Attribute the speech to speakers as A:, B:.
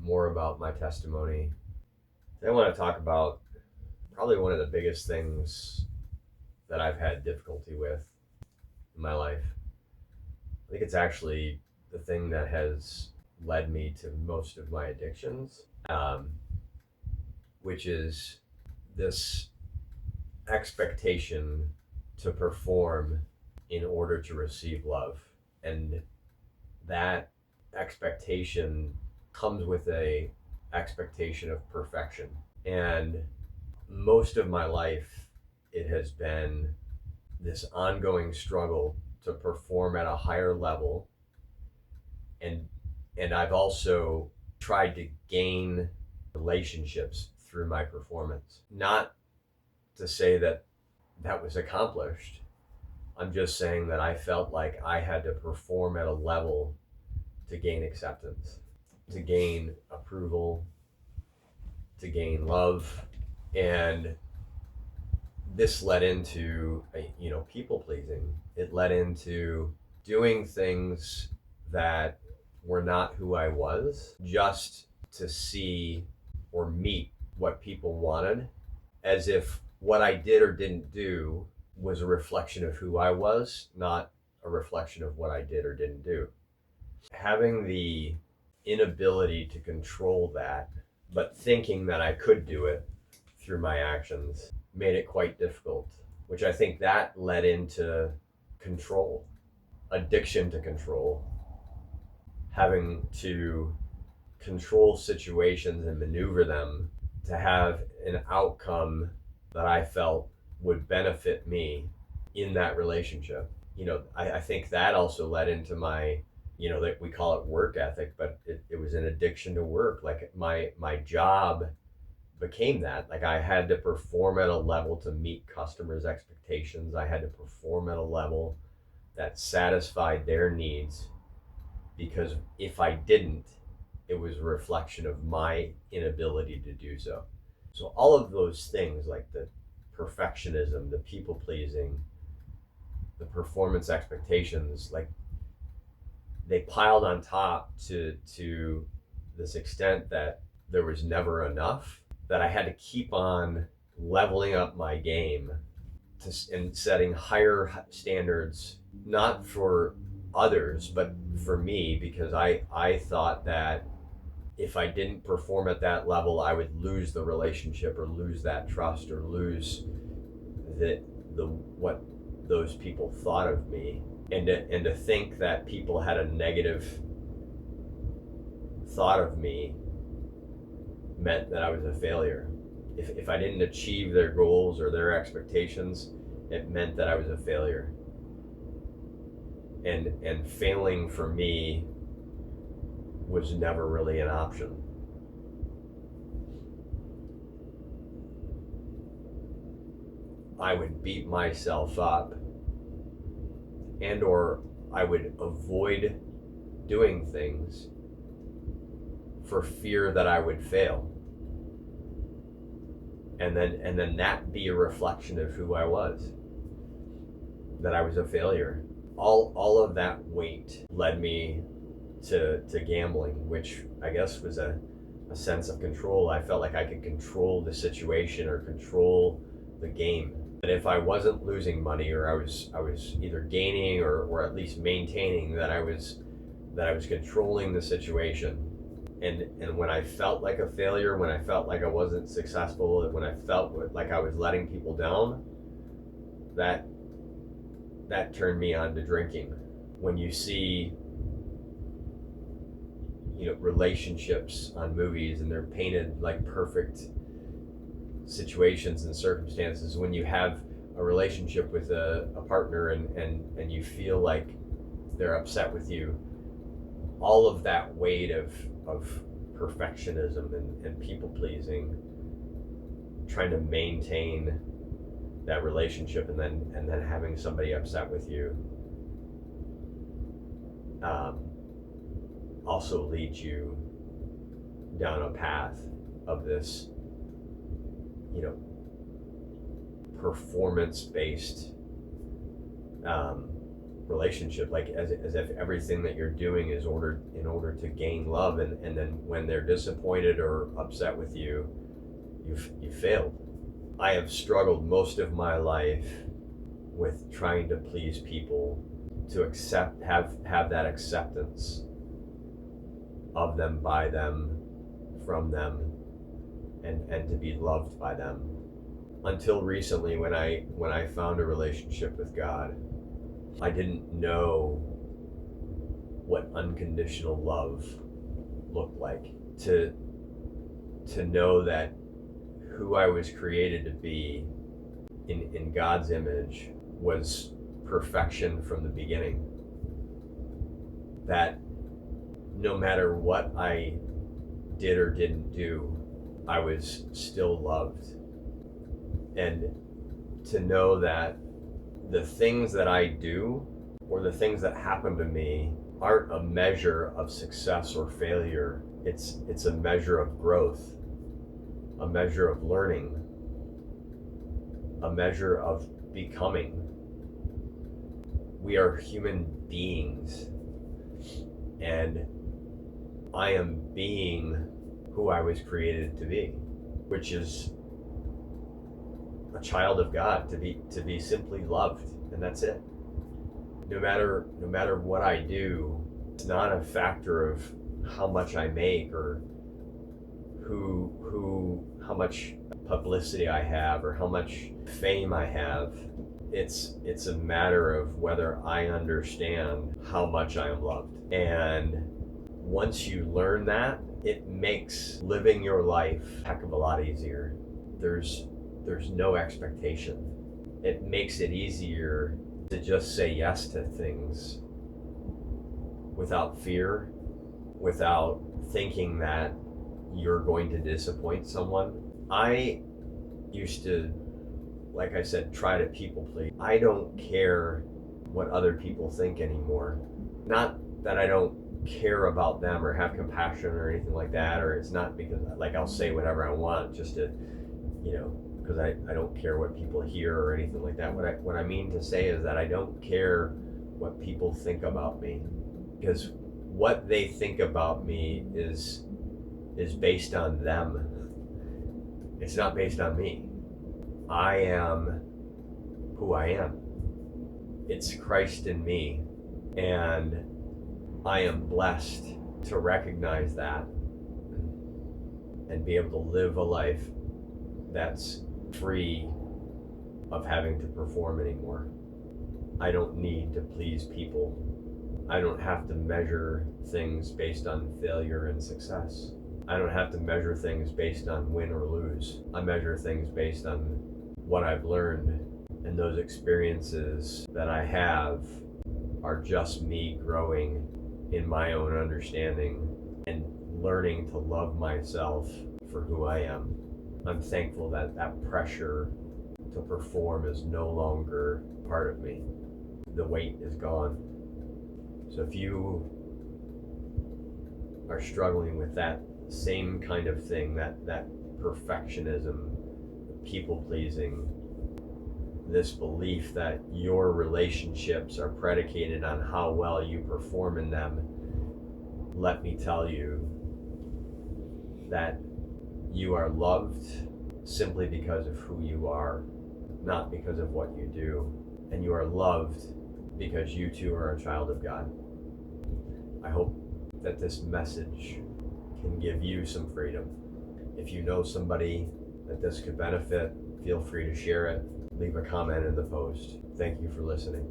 A: more about my testimony. Today I want to talk about probably one of the biggest things that I've had difficulty with in my life. I think it's actually the thing that has led me to most of my addictions, which is this expectation to perform in order to receive love. And that expectation comes with a expectation of perfection. And most of my life, it has been this ongoing struggle to perform at a higher level. And I've also tried to gain relationships through my performance. Not to say that that was accomplished. I'm just saying that I felt like I had to perform at a level to gain acceptance, to gain approval, to gain love. And this led into, people pleasing. It led into doing things that were not who I was, just to see or meet what people wanted, as if what I did or didn't do was a reflection of who I was, not a reflection of what I did or didn't do. Having the inability to control that, but thinking that I could do it through my actions, made it quite difficult, which I think that led into control, addiction to control, having to control situations and maneuver them to have an outcome that I felt would benefit me in that relationship. I think that also led into my, that we call it work ethic, but it was an addiction to work. Like my job became that. Like I had to perform at a level to meet customers' expectations. I had to perform at a level that satisfied their needs, because if I didn't, it was a reflection of my inability to do so. So all of those things, like the perfectionism, the people pleasing, the performance expectations, like they piled on top to this extent that there was never enough, that I had to keep on leveling up my game and setting higher standards, not for others, but for me, because I thought that if I didn't perform at that level, I would lose the relationship or lose that trust or lose the what those people thought of me. And to think that people had a negative thought of me meant that I was a failure. If I didn't achieve their goals or their expectations, it meant that I was a failure. And failing for me was never really an option. I would beat myself up, and or I would avoid doing things for fear that I would fail. And then that be a reflection of who I was, that I was a failure. All of that weight led me to gambling, which I guess was a sense of control. I felt like I could control the situation or control the game. That if I wasn't losing money, or I was either gaining or at least maintaining, that I was controlling the situation. And when I felt like a failure, when I felt like I wasn't successful, when I felt like I was letting people down, that turned me on to drinking. When you see relationships on movies and they're painted like perfect situations and circumstances, when you have a relationship with a partner and you feel like they're upset with you, all of that weight of perfectionism and people pleasing, trying to maintain that relationship, and then having somebody upset with you, also leads you down a path of this, performance based relationship, like as if everything that you're doing is in order to gain love, and then when they're disappointed or upset with you, you failed. I have struggled most of my life with trying to please people, to have that acceptance of them, by them, from them, and to be loved by them. Until recently, when I found a relationship with God, I didn't know what unconditional love looked like. To know that who I was created to be in God's image was perfection from the beginning. That no matter what I did or didn't do, I was still loved. And to know that the things that I do or the things that happen to me aren't a measure of success or failure. It's a measure of growth, a measure of learning, a measure of becoming. We are human beings, and I am being who I was created to be, which is a child of God, to be simply loved, and that's it. No matter what I do, it's not a factor of how much I make or how much publicity I have or how much fame I have. It's a matter of whether I understand how much I am loved. And once you learn that, it makes living your life a heck of a lot easier. There's no expectation. It makes it easier to just say yes to things without fear, without thinking that you're going to disappoint someone. I used to, like I said, try to people please. I don't care what other people think anymore. Not that I don't care about them or have compassion or anything like that, or it's not because like I'll say whatever I want just to, because I don't care what people hear or anything like that. What I mean to say is that I don't care what people think about me, because what they think about me is based on them. It's not based on me. I am who I am. It's Christ in me, and I am blessed to recognize that and be able to live a life that's free of having to perform anymore. I don't need to please people. I don't have to measure things based on failure and success. I don't have to measure things based on win or lose. I measure things based on what I've learned, and those experiences that I have are just me growing in my own understanding and learning to love myself for who I am. I'm thankful that that pressure to perform is no longer part of me. The weight is gone. So if you are struggling with that same kind of thing, that perfectionism, people pleasing, this belief that your relationships are predicated on how well you perform in them, let me tell you that you are loved simply because of who you are, not because of what you do. And you are loved because you too are a child of God. I hope that this message can give you some freedom. If you know somebody that this could benefit, feel free to share it. Leave a comment in the post. Thank you for listening.